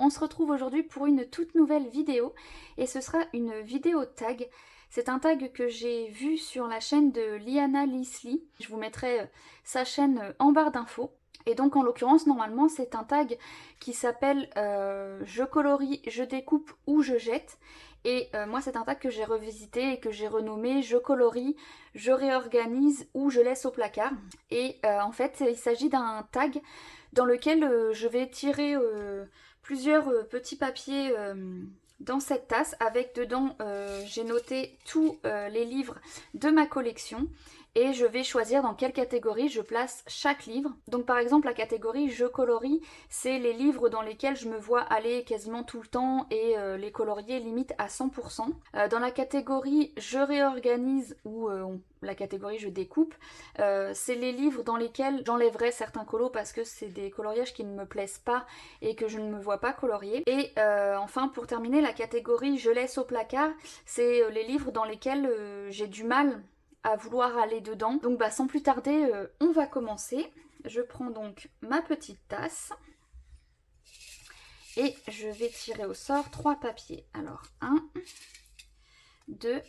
on se retrouve aujourd'hui pour une toute nouvelle vidéo et ce sera une vidéo tag. C'est un tag que j'ai vu sur la chaîne de Liana Lisli. Je vous mettrai sa chaîne en barre d'infos. Et donc en l'occurrence, normalement, c'est un tag qui s'appelle je colorie, je découpe ou je jette. Et moi, c'est un tag que j'ai revisité et que j'ai renommé je colorie, je réorganise ou je laisse au placard. Et en fait, il s'agit d'un tag dans lequel je vais tirer plusieurs petits papiers dans cette tasse avec dedans j'ai noté tous les livres de ma collection et je vais choisir dans quelle catégorie je place chaque livre. Donc par exemple la catégorie je colorie, c'est les livres dans lesquels je me vois aller quasiment tout le temps et les colorier limite à 100%. Dans la catégorie je réorganise ou la catégorie je découpe, c'est les livres dans lesquels j'enlèverai certains colos parce que c'est des coloriages qui ne me plaisent pas et que je ne me vois pas colorier. Et enfin pour terminer, la catégorie je laisse au placard, c'est les livres dans lesquels j'ai du mal à vouloir aller dedans. Donc bah sans plus tarder, on va commencer. Je prends donc ma petite tasse et je vais tirer au sort 3 papiers. Alors 1, 2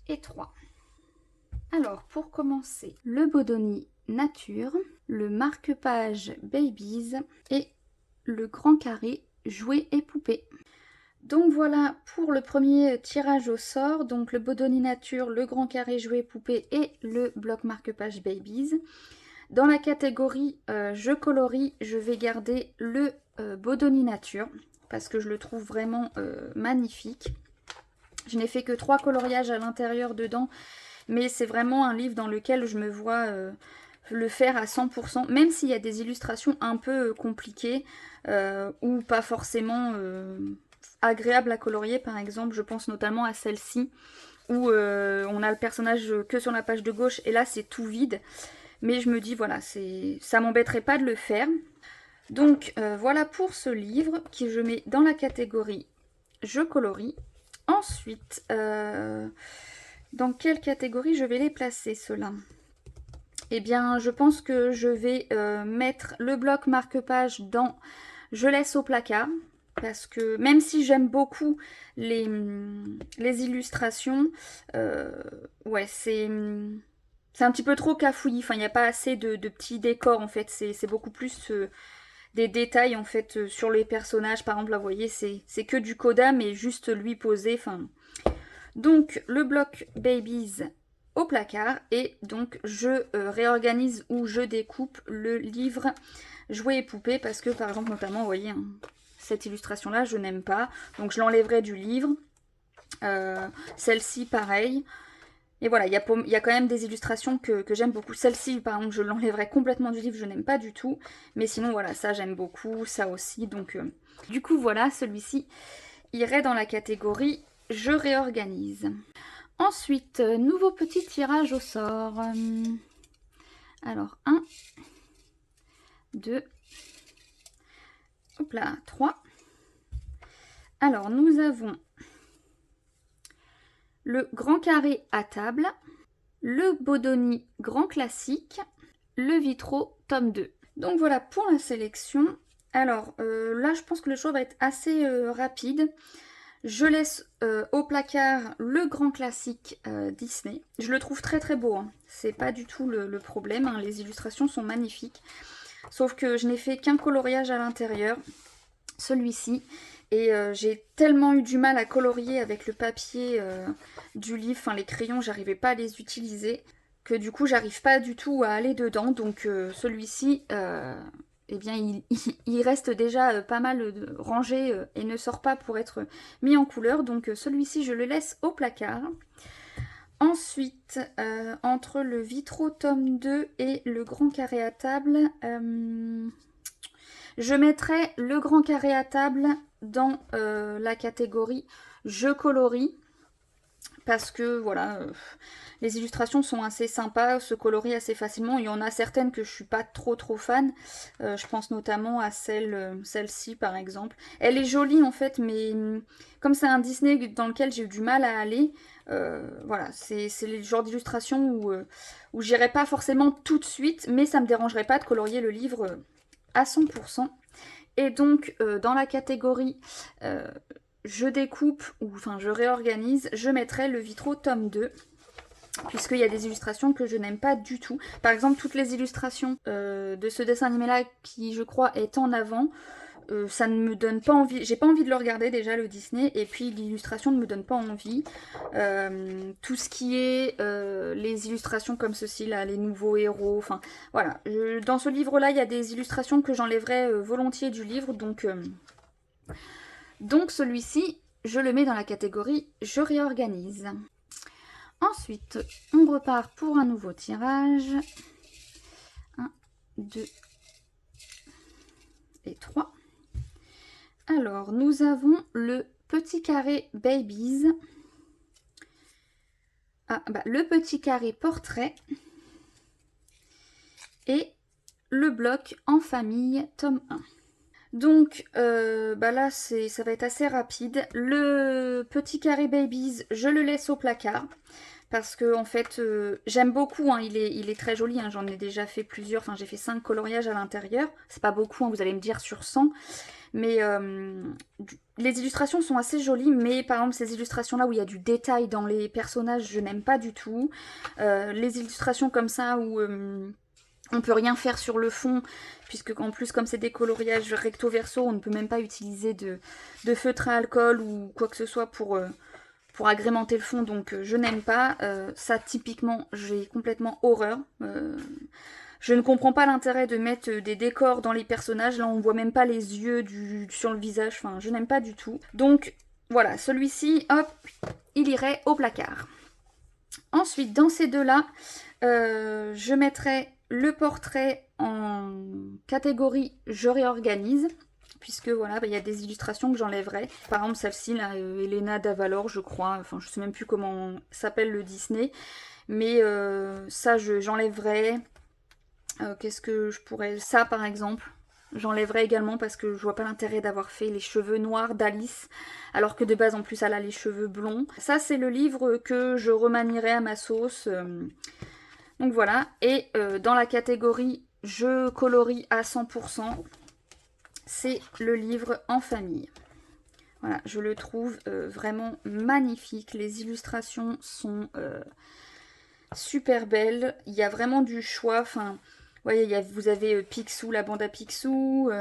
et 3. Alors pour commencer, le Bodoni Nature, le marque-page Babies et le grand carré jouets et poupées. Donc voilà pour le premier tirage au sort, donc le Bodoni Nature, le grand carré jouets et poupées et le bloc marque-page Babies. Dans la catégorie je colorie, je vais garder le Bodoni Nature parce que je le trouve vraiment magnifique. Je n'ai fait que 3 coloriages à l'intérieur dedans, mais c'est vraiment un livre dans lequel je me vois le faire à 100%, même s'il y a des illustrations un peu compliquées ou pas forcément agréables à colorier. Par exemple, je pense notamment à celle-ci, où on a le personnage que sur la page de gauche, et là c'est tout vide. Mais je me dis, voilà, ça m'embêterait pas de le faire. Donc voilà pour ce livre, que je mets dans la catégorie je colorie. Ensuite, dans quelle catégorie je vais les placer, ceux-là? Eh bien, je pense que je vais mettre le bloc marque-page dans je laisse au placard. Parce que même si j'aime beaucoup les illustrations, ouais, c'est un petit peu trop cafouillis. Enfin, il n'y a pas assez de petits décors, en fait. C'est beaucoup plus des détails, en fait, sur les personnages. Par exemple, là, vous voyez, c'est que du coda, mais juste lui posé. Enfin, donc le bloc Babies au placard et donc je réorganise ou je découpe le livre jouets et poupées parce que par exemple notamment vous voyez hein, cette illustration là je n'aime pas, donc je l'enlèverai du livre. Celle-ci pareil. Et voilà, il y a quand même des illustrations que j'aime beaucoup. Celle-ci, par exemple, je l'enlèverai complètement du livre, je n'aime pas du tout. Mais sinon, voilà, ça j'aime beaucoup, ça aussi. Donc, du coup, voilà, celui-ci irait dans la catégorie « Je réorganise ». Ensuite, nouveau petit tirage au sort. Alors, 1, 2, hop là, 3. Alors, nous avons le grand carré à table, le Bodoni grand classique, le Vitro tome 2. Donc voilà pour la sélection. Alors là, je pense que le choix va être assez rapide. Je laisse au placard le grand classique Disney. Je le trouve très très beau, hein. C'est pas du tout le problème, hein. Les illustrations sont magnifiques. Sauf que je n'ai fait qu'un coloriage à l'intérieur, celui-ci. Et j'ai tellement eu du mal à colorier avec le papier du livre, enfin les crayons, j'arrivais pas à les utiliser, que du coup j'arrive pas du tout à aller dedans. Donc celui-ci, eh bien il reste déjà pas mal rangé et ne sort pas pour être mis en couleur. Donc celui-ci je le laisse au placard. Ensuite, entre le Vitro tome 2 et le grand carré à table, je mettrai le grand carré à table dans la catégorie je colorie. Parce que voilà, les illustrations sont assez sympas, se colorient assez facilement. Il y en a certaines que je suis pas trop fan. Je pense notamment à celle-ci par exemple. Elle est jolie en fait, mais comme c'est un Disney dans lequel j'ai eu du mal à aller, voilà, c'est le genre d'illustration où j'irai pas forcément tout de suite, mais ça me dérangerait pas de colorier le livre à 100%. Et donc dans la catégorie je découpe, ou enfin je réorganise, je mettrai le Vitro tome 2. Puisqu'il y a des illustrations que je n'aime pas du tout. Par exemple, toutes les illustrations de ce dessin animé-là, qui je crois est en avant, ça ne me donne pas envie. J'ai pas envie de le regarder déjà, le Disney, et puis l'illustration ne me donne pas envie. Tout ce qui est les illustrations comme ceci, là, les nouveaux héros, enfin voilà. Dans ce livre-là, il y a des illustrations que j'enlèverais volontiers du livre, donc celui-ci, je le mets dans la catégorie je réorganise. Ensuite, on repart pour un nouveau tirage. 1, 2 et 3. Alors, nous avons le petit carré Babies. Ah, bah, le petit carré portrait. Et le bloc en famille, tome 1. Donc bah là ça va être assez rapide. Le petit carré Babies, je le laisse au placard. Parce que en fait j'aime beaucoup, hein, il est très joli, hein, j'en ai déjà fait plusieurs, enfin j'ai fait 5 coloriages à l'intérieur. C'est pas beaucoup, hein, vous allez me dire sur 100. Mais les illustrations sont assez jolies, mais par exemple ces illustrations là où il y a du détail dans les personnages, je n'aime pas du tout. Les illustrations comme ça où on peut rien faire sur le fond, puisque en plus comme c'est des coloriages recto verso, on ne peut même pas utiliser de feutre à alcool ou quoi que ce soit pour agrémenter le fond, donc je n'aime pas. Ça typiquement, j'ai complètement horreur. Je ne comprends pas l'intérêt de mettre des décors dans les personnages, là on voit même pas les yeux sur le visage, enfin je n'aime pas du tout. Donc voilà, celui-ci, hop, il irait au placard. Ensuite, dans ces deux-là, je mettrai le portrait en catégorie je réorganise, puisque voilà, il y a des illustrations que j'enlèverai. Par exemple celle-ci, là, Elena d'Avalor, je crois, enfin je sais même plus comment s'appelle le Disney, mais ça j'enlèverai. Qu'est-ce que je pourrais... Ça par exemple, j'enlèverai également parce que je vois pas l'intérêt d'avoir fait les cheveux noirs d'Alice, alors que de base en plus elle a les cheveux blonds. Ça c'est le livre que je remanierai à ma sauce. Donc voilà, et dans la catégorie je colorie à 100%, c'est le livre en famille. Voilà, je le trouve vraiment magnifique. Les illustrations sont super belles. Il y a vraiment du choix. Enfin, voyez, vous avez Picsou, la bande à Picsou.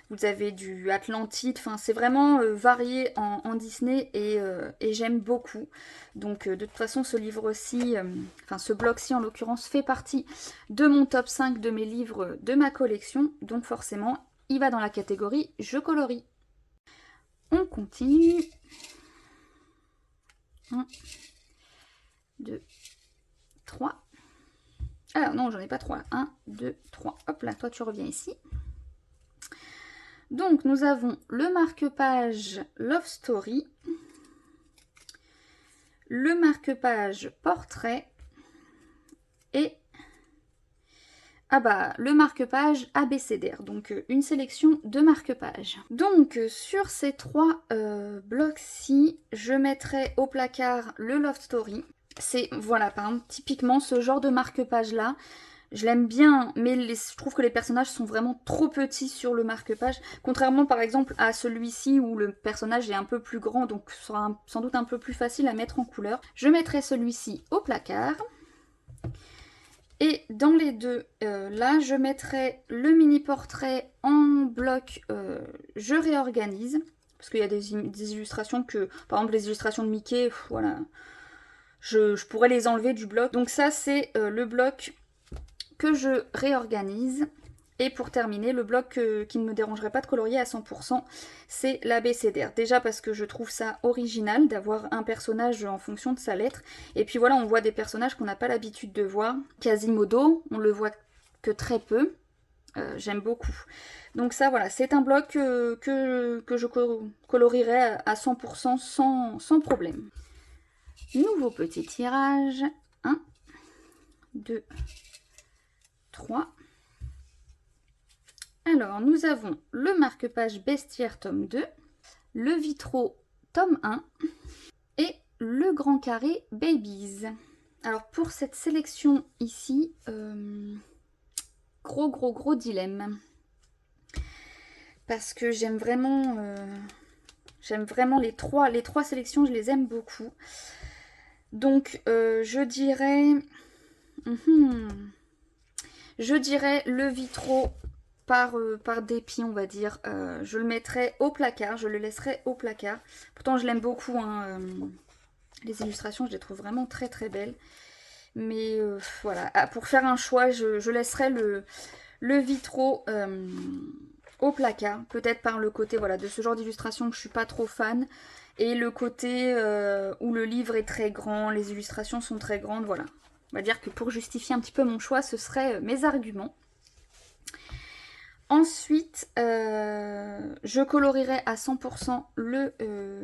Vous avez du Atlantide. Enfin, c'est vraiment varié en Disney et j'aime beaucoup. Donc, de toute façon, ce livre-ci, enfin, ce bloc-ci en l'occurrence, fait partie de mon top 5 de mes livres de ma collection. Donc, forcément, il va dans la catégorie je colorie. On continue. 1, 2, 3. Alors non, j'en ai pas 3. 1, 2, 3. Hop là, toi tu reviens ici. Donc nous avons le marque-page Love Story, le marque-page Portrait et le marque-page abécédaire, donc une sélection de marque-pages. Donc sur ces 3 blocs-ci, je mettrai au placard le Love Story. C'est, voilà, par exemple, typiquement ce genre de marque-page là, je l'aime bien, mais je trouve que les personnages sont vraiment trop petits sur le marque-page, contrairement par exemple à celui-ci où le personnage est un peu plus grand, donc sera sans doute un peu plus facile à mettre en couleur. Je mettrai celui-ci au placard. Et dans les deux, là, je mettrai le mini-portrait en bloc je réorganise. Parce qu'il y a des illustrations que, par exemple les illustrations de Mickey, voilà, je pourrais les enlever du bloc. Donc ça, c'est le bloc que je réorganise. Et pour terminer, le bloc qui ne me dérangerait pas de colorier à 100%, c'est l'abécédaire. Déjà parce que je trouve ça original d'avoir un personnage en fonction de sa lettre. Et puis voilà, on voit des personnages qu'on n'a pas l'habitude de voir. Quasimodo, on le voit que très peu. J'aime beaucoup. Donc ça, voilà, c'est un bloc que je colorierai à 100% sans problème. Nouveau petit tirage. 1, 2, 3. Alors, nous avons le marque-page Bestiaire tome 2, le Vitro tome 1 et le Grand Carré Babies. Alors, pour cette sélection ici, gros dilemme. parce que j'aime vraiment les trois sélections, je les aime beaucoup. Donc je dirais le Vitro par dépit, on va dire. Je le mettrai au placard, je le laisserai au placard. Pourtant je l'aime beaucoup, hein, les illustrations je les trouve vraiment très très belles. Mais voilà, pour faire un choix, je laisserai le Vitro au placard. Peut-être par le côté voilà, de ce genre d'illustration que je suis pas trop fan. Et le côté où le livre est très grand, les illustrations sont très grandes, voilà. On va dire que pour justifier un petit peu mon choix, ce seraient mes arguments. Ensuite, je colorierai à 100% le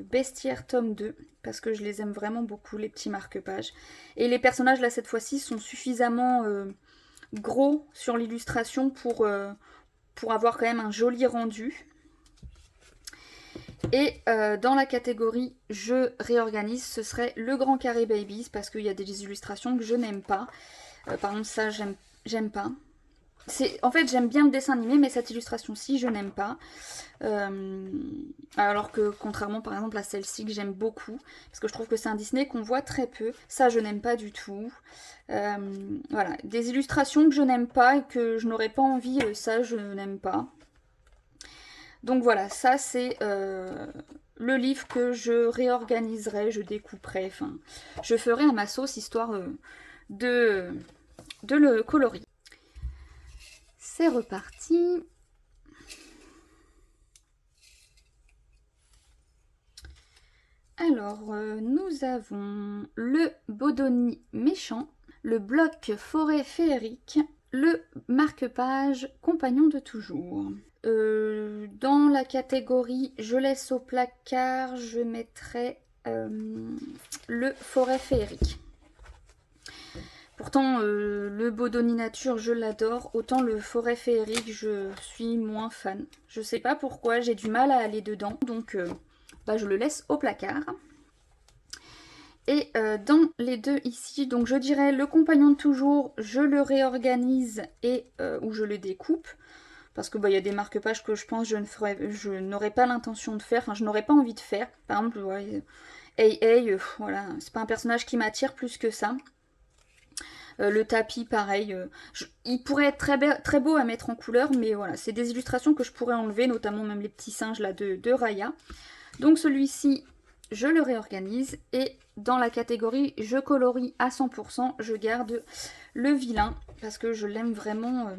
Bestiaire tome 2, parce que je les aime vraiment beaucoup, les petits marque-pages. Et les personnages, là, cette fois-ci, sont suffisamment gros sur l'illustration pour avoir quand même un joli rendu. Et dans la catégorie je réorganise, ce serait le Grand Carré Babies, parce qu'il y a des illustrations que je n'aime pas. Par exemple, ça, j'aime pas. En fait, j'aime bien le dessin animé, mais cette illustration-ci, je n'aime pas. Alors que, contrairement par exemple à celle-ci que j'aime beaucoup, parce que je trouve que c'est un Disney qu'on voit très peu, ça je n'aime pas du tout. Voilà, des illustrations que je n'aime pas et que je n'aurais pas envie, ça je n'aime pas. Donc voilà, ça c'est le livre que je réorganiserai, je découperai, enfin, je ferai à ma sauce histoire de le colorier. C'est reparti. Alors, nous avons le Bodoni méchant, le bloc forêt féerique, le marque-page compagnon de toujours. Dans la catégorie je laisse au placard, je mettrai le forêt féerique. Pourtant, le Bodoni nature, je l'adore. Autant le forêt féerique, je suis moins fan. Je sais pas pourquoi, j'ai du mal à aller dedans. Donc, je le laisse au placard. Et dans les deux ici, donc je dirais le compagnon de toujours, je le réorganise et ou je le découpe. Parce que y a des marque-pages que je pense je n'aurais pas l'intention de faire, enfin je n'aurais pas envie de faire. Par exemple, ouais, voilà, c'est pas un personnage qui m'attire plus que ça. Le tapis, pareil. Il pourrait être très beau à mettre en couleur, mais voilà, c'est des illustrations que je pourrais enlever, notamment même les petits singes là de Raya. Donc celui-ci, je le réorganise. Et dans la catégorie je colorie à 100%, je garde le vilain, parce que je l'aime vraiment,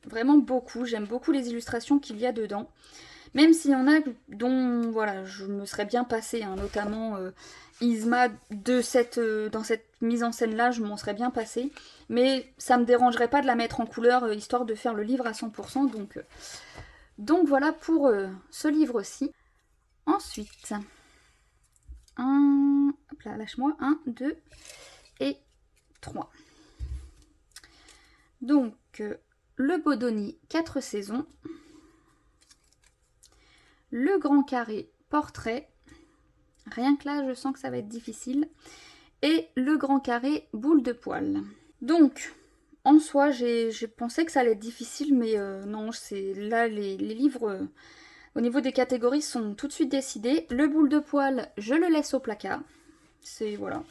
vraiment beaucoup. J'aime beaucoup les illustrations qu'il y a dedans. Même s'il y en a dont voilà, je me serais bien passée, hein, notamment Yzma dans cette mise en scène là, je m'en serais bien passée. Mais ça me dérangerait pas de la mettre en couleur, histoire de faire le livre à 100%. Donc voilà pour ce livre-ci. Ensuite, hop là, lâche-moi, 1, 2 et 3. Donc, le Bodoni 4 saisons. Le Grand Carré portrait. Rien que là, je sens que ça va être difficile. Et le Grand Carré boule de poil. Donc, en soi, j'ai pensé que ça allait être difficile, mais non, c'est là, les livres, au niveau des catégories, sont tout de suite décidés. Le boule de poil, je le laisse au placard. C'est, voilà.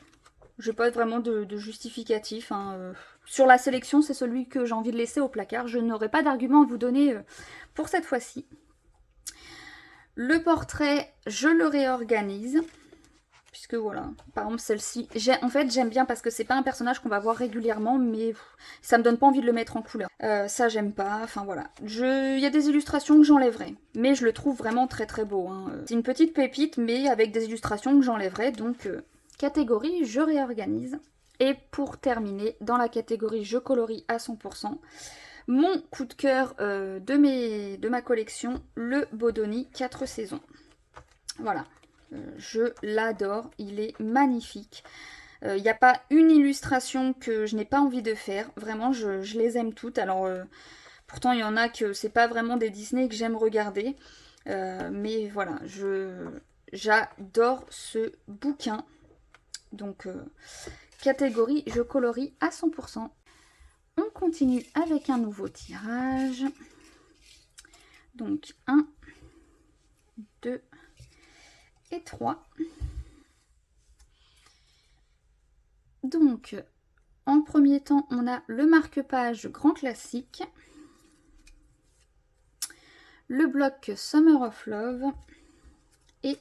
Je n'ai pas vraiment de justificatif. Hein. Sur la sélection, c'est celui que j'ai envie de laisser au placard. Je n'aurai pas d'argument à vous donner pour cette fois-ci. Le portrait, je le réorganise. Puisque voilà, par exemple celle-ci, en fait j'aime bien parce que c'est pas un personnage qu'on va voir régulièrement, mais ça me donne pas envie de le mettre en couleur. Ça j'aime pas, enfin voilà. Il y a des illustrations que j'enlèverai, mais je le trouve vraiment très très beau. Hein. C'est une petite pépite, mais avec des illustrations que j'enlèverai, donc catégorie je réorganise. Et pour terminer, dans la catégorie je colorie à 100%, mon coup de cœur de ma collection, le Bodoni 4 saisons. Voilà. Je l'adore, il est magnifique. Il n'y a pas une illustration que je n'ai pas envie de faire. Vraiment, je les aime toutes. Alors, pourtant, il y en a que c'est pas vraiment des Disney que j'aime regarder. Mais voilà, j'adore ce bouquin. Donc, catégorie, je colorie à 100%. On continue avec un nouveau tirage. Donc, 1, 2 et 3. Donc, en premier temps, on a le marque-page grand classique, le bloc Summer of Love et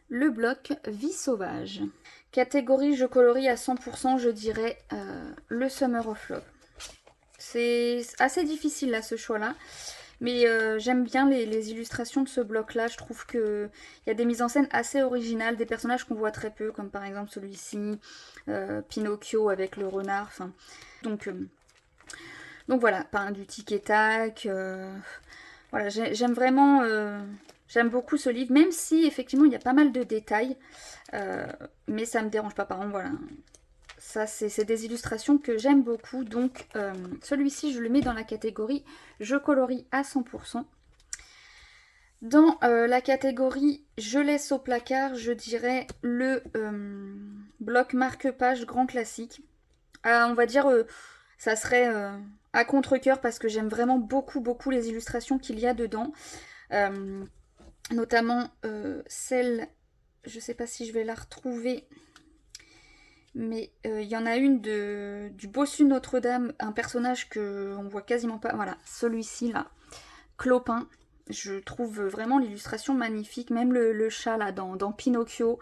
le bloc Vie sauvage. Catégorie je colorie à 100%, je dirais le Summer of Love. C'est assez difficile là ce choix là, mais j'aime bien les illustrations de ce bloc là. Je trouve qu'il y a des mises en scène assez originales, des personnages qu'on voit très peu, comme par exemple celui-ci, Pinocchio avec le renard. Enfin, donc voilà, du tic et tac. Voilà, j'aime vraiment, j'aime beaucoup ce livre, même si effectivement il y a pas mal de détails, mais ça me dérange pas. Par exemple, voilà, ça c'est des illustrations que j'aime beaucoup, donc celui-ci je le mets dans la catégorie je colorie à 100%. Dans la catégorie je laisse au placard, je dirais le bloc marque-page grand classique. On va dire, ça serait à contre-cœur parce que j'aime vraiment beaucoup les illustrations qu'il y a dedans. Notamment celle, je sais pas si je vais la retrouver, mais il y en a une du Bossu Notre-Dame, un personnage que on voit quasiment pas. Voilà, celui-ci là, Clopin. Je trouve vraiment l'illustration magnifique, même le chat là dans Pinocchio.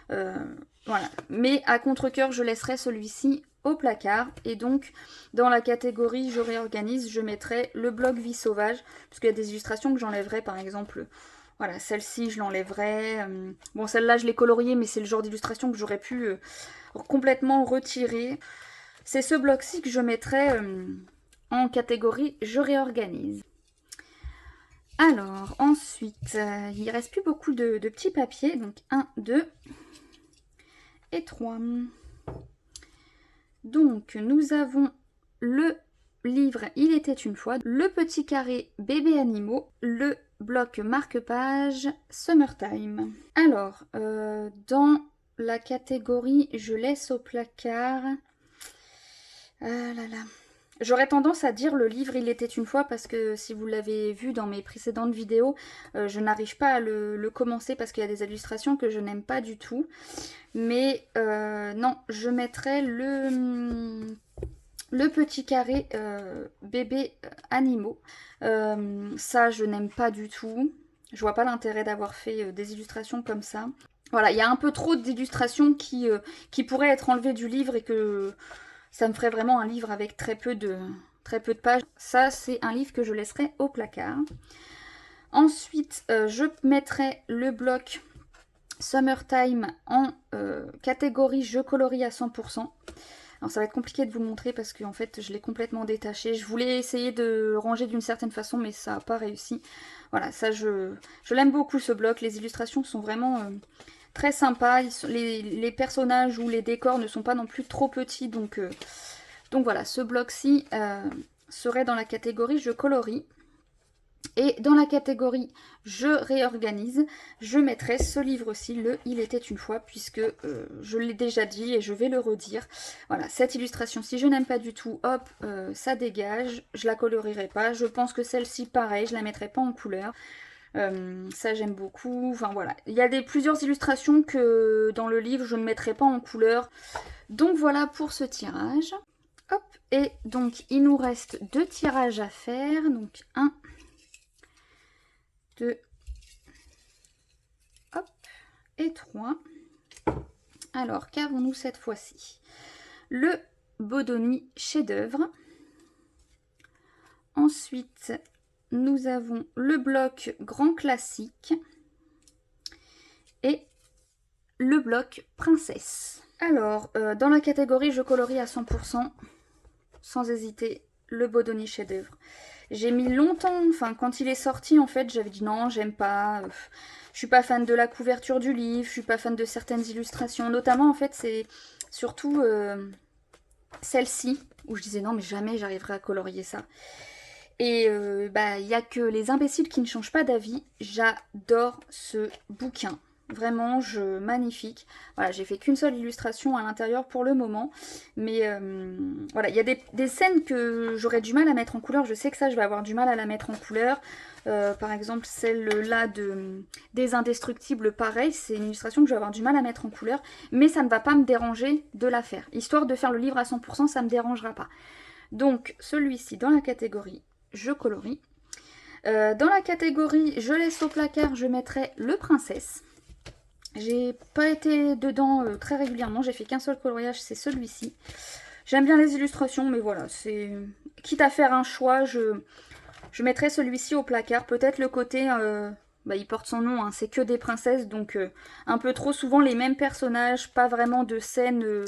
Voilà, mais à contre-cœur, je laisserai celui-ci au placard. Et donc, dans la catégorie je réorganise, je mettrai le bloc Vie sauvage, parce qu'il y a des illustrations que j'enlèverai, par exemple. Voilà, celle-ci, je l'enlèverai. Bon, celle-là, je l'ai coloriée, mais c'est le genre d'illustration que j'aurais pu complètement retirer. C'est ce bloc-ci que je mettrai en catégorie je réorganise. Alors, ensuite, il ne reste plus beaucoup de petits papiers. Donc, 1, 2 et 3. Donc, nous avons le livre Il était une fois, le petit carré bébé animaux, le bloc marque-page Summertime. Alors, dans la catégorie je laisse au placard, ah là là, j'aurais tendance à dire le livre Il était une fois parce que si vous l'avez vu dans mes précédentes vidéos, je n'arrive pas à le commencer parce qu'il y a des illustrations que je n'aime pas du tout. Mais non, je mettrais le petit carré bébé animaux. Ça, je n'aime pas du tout. Je vois pas l'intérêt d'avoir fait des illustrations comme ça. Voilà, il y a un peu trop d'illustrations qui pourraient être enlevées du livre et que ça me ferait vraiment un livre avec très peu de pages. Ça, c'est un livre que je laisserai au placard. Ensuite, je mettrai le bloc Summertime en catégorie je colorie à 100%. Alors ça va être compliqué de vous montrer parce que en fait je l'ai complètement détaché. Je voulais essayer de le ranger d'une certaine façon mais ça n'a pas réussi. Voilà, ça je l'aime beaucoup ce bloc. Les illustrations sont vraiment très sympas. Les personnages ou les décors ne sont pas non plus trop petits. Donc voilà, ce bloc-ci serait dans la catégorie je colorie. Et dans la catégorie je réorganise, je mettrai ce livre-ci, le Il était une fois, puisque je l'ai déjà dit et je vais le redire. Voilà, cette illustration, si je n'aime pas du tout, hop, ça dégage, je la colorierai pas. Je pense que celle-ci, pareil, je la mettrai pas en couleur. Ça j'aime beaucoup, enfin voilà. Il y a plusieurs illustrations que dans le livre je ne mettrai pas en couleur. Donc voilà pour ce tirage. Hop, et donc il nous reste 2 tirages à faire, donc 1, 2, hop, et 3. Alors, qu'avons-nous cette fois-ci? Le Bodoni chef-d'œuvre. Ensuite, nous avons le bloc grand classique et le bloc princesse. Alors, dans la catégorie je colorie à 100%, sans hésiter, le Bodoni chef-d'œuvre. J'ai mis longtemps, enfin quand il est sorti en fait, j'avais dit non, j'aime pas, je suis pas fan de la couverture du livre, je suis pas fan de certaines illustrations, notamment en fait c'est surtout celle-ci, où je disais non mais jamais j'arriverai à colorier ça. Et il n'y a que les imbéciles qui ne changent pas d'avis, j'adore ce bouquin. Vraiment, magnifique. Voilà, j'ai fait qu'une seule illustration à l'intérieur pour le moment. Mais voilà, il y a des scènes que j'aurais du mal à mettre en couleur. Je sais que ça, je vais avoir du mal à la mettre en couleur. Par exemple, celle-là des Indestructibles, pareil. C'est une illustration que je vais avoir du mal à mettre en couleur. Mais ça ne va pas me déranger de la faire. Histoire de faire le livre à 100%, ça ne me dérangera pas. Donc, celui-ci, dans la catégorie je colorie. Dans la catégorie je laisse au placard, je mettrai le Princesse. J'ai pas été dedans très régulièrement, j'ai fait qu'un seul coloriage, c'est celui-ci. J'aime bien les illustrations, mais voilà, c'est quitte à faire un choix, je mettrai celui-ci au placard. Peut-être le côté, il porte son nom, hein, c'est que des princesses, donc un peu trop souvent les mêmes personnages, pas vraiment de scènes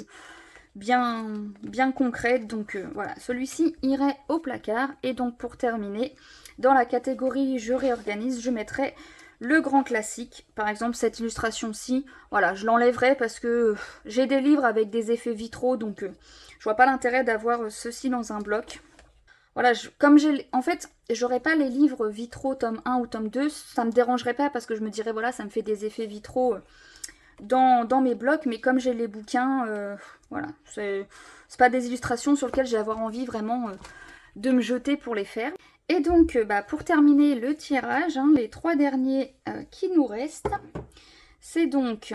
bien concrètes. Donc voilà, celui-ci irait au placard. Et donc pour terminer, dans la catégorie je réorganise, je mettrai le grand classique. Par exemple, cette illustration-ci, voilà, je l'enlèverai parce que j'ai des livres avec des effets vitraux, donc je vois pas l'intérêt d'avoir ceci dans un bloc. Voilà, en fait, j'aurais pas les livres vitraux tome 1 ou tome 2, ça me dérangerait pas parce que je me dirais, voilà, ça me fait des effets vitraux dans mes blocs, mais comme j'ai les bouquins, voilà, c'est pas des illustrations sur lesquelles je vais avoir envie vraiment de me jeter pour les faire. Et donc, pour terminer le tirage, hein, les 3 derniers qui nous restent, c'est donc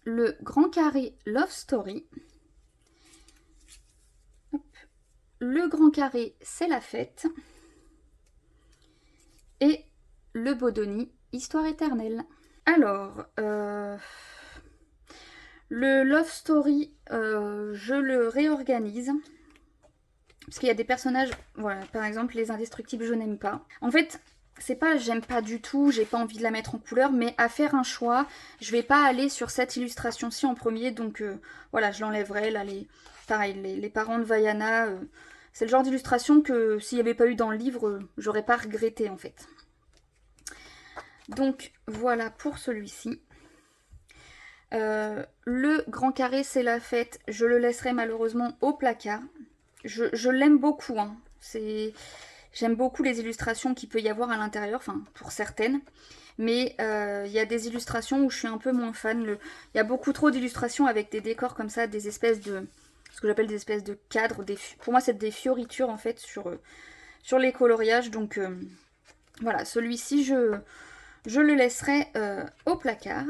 le Grand Carré Love Story. Hop. Le Grand Carré C'est la fête. Et le Bodoni Histoire éternelle. Alors, le Love Story, je le réorganise. Parce qu'il y a des personnages, voilà, par exemple les Indestructibles, je n'aime pas. En fait, c'est pas j'aime pas du tout, j'ai pas envie de la mettre en couleur, mais à faire un choix, je vais pas aller sur cette illustration-ci en premier, donc voilà, je l'enlèverai. Là, pareil, les parents de Vaiana, c'est le genre d'illustration que s'il n'y avait pas eu dans le livre, j'aurais pas regretté en fait. Donc voilà pour celui-ci. Le Grand Carré C'est la fête, je le laisserai malheureusement au placard. Je l'aime beaucoup, hein. J'aime beaucoup les illustrations qu'il peut y avoir à l'intérieur, enfin pour certaines. Mais il y a des illustrations où je suis un peu moins fan. Il y a beaucoup trop d'illustrations avec des décors comme ça, des espèces de... ce que j'appelle des espèces de cadres. Pour moi c'est des fioritures en fait sur les coloriages. Donc voilà, celui-ci je le laisserai au placard.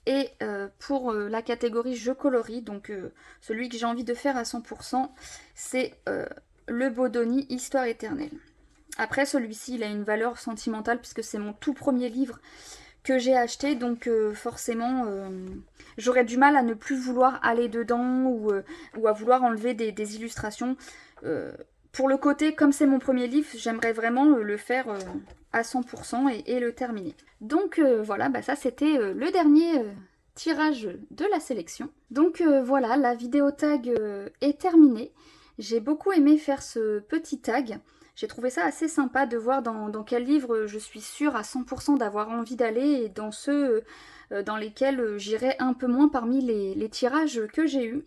Et pour la catégorie je colorie, donc celui que j'ai envie de faire à 100%, c'est le Bodoni Histoire éternelle. Après, celui-ci, il a une valeur sentimentale puisque c'est mon tout premier livre que j'ai acheté, donc forcément, j'aurais du mal à ne plus vouloir aller dedans ou à vouloir enlever des illustrations. Pour le côté, comme c'est mon premier livre, j'aimerais vraiment le faire à 100% et le terminer. Donc voilà, ça c'était le dernier tirage de la sélection. Donc voilà, la vidéo tag est terminée. J'ai beaucoup aimé faire ce petit tag. J'ai trouvé ça assez sympa de voir dans quel livre je suis sûre à 100% d'avoir envie d'aller et dans ceux dans lesquels j'irai un peu moins parmi les tirages que j'ai eus.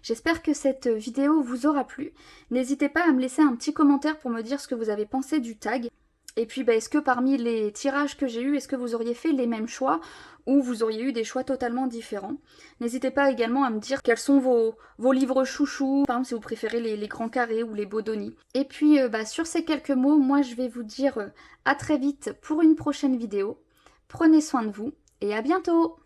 J'espère que cette vidéo vous aura plu. N'hésitez pas à me laisser un petit commentaire pour me dire ce que vous avez pensé du tag. Et puis est-ce que parmi les tirages que j'ai eus, est-ce que vous auriez fait les mêmes choix ou vous auriez eu des choix totalement différents? N'hésitez pas également à me dire quels sont vos livres chouchous, par exemple si vous préférez les grands carrés ou les Bodoni. Et puis sur ces quelques mots, moi je vais vous dire à très vite pour une prochaine vidéo. Prenez soin de vous et à bientôt!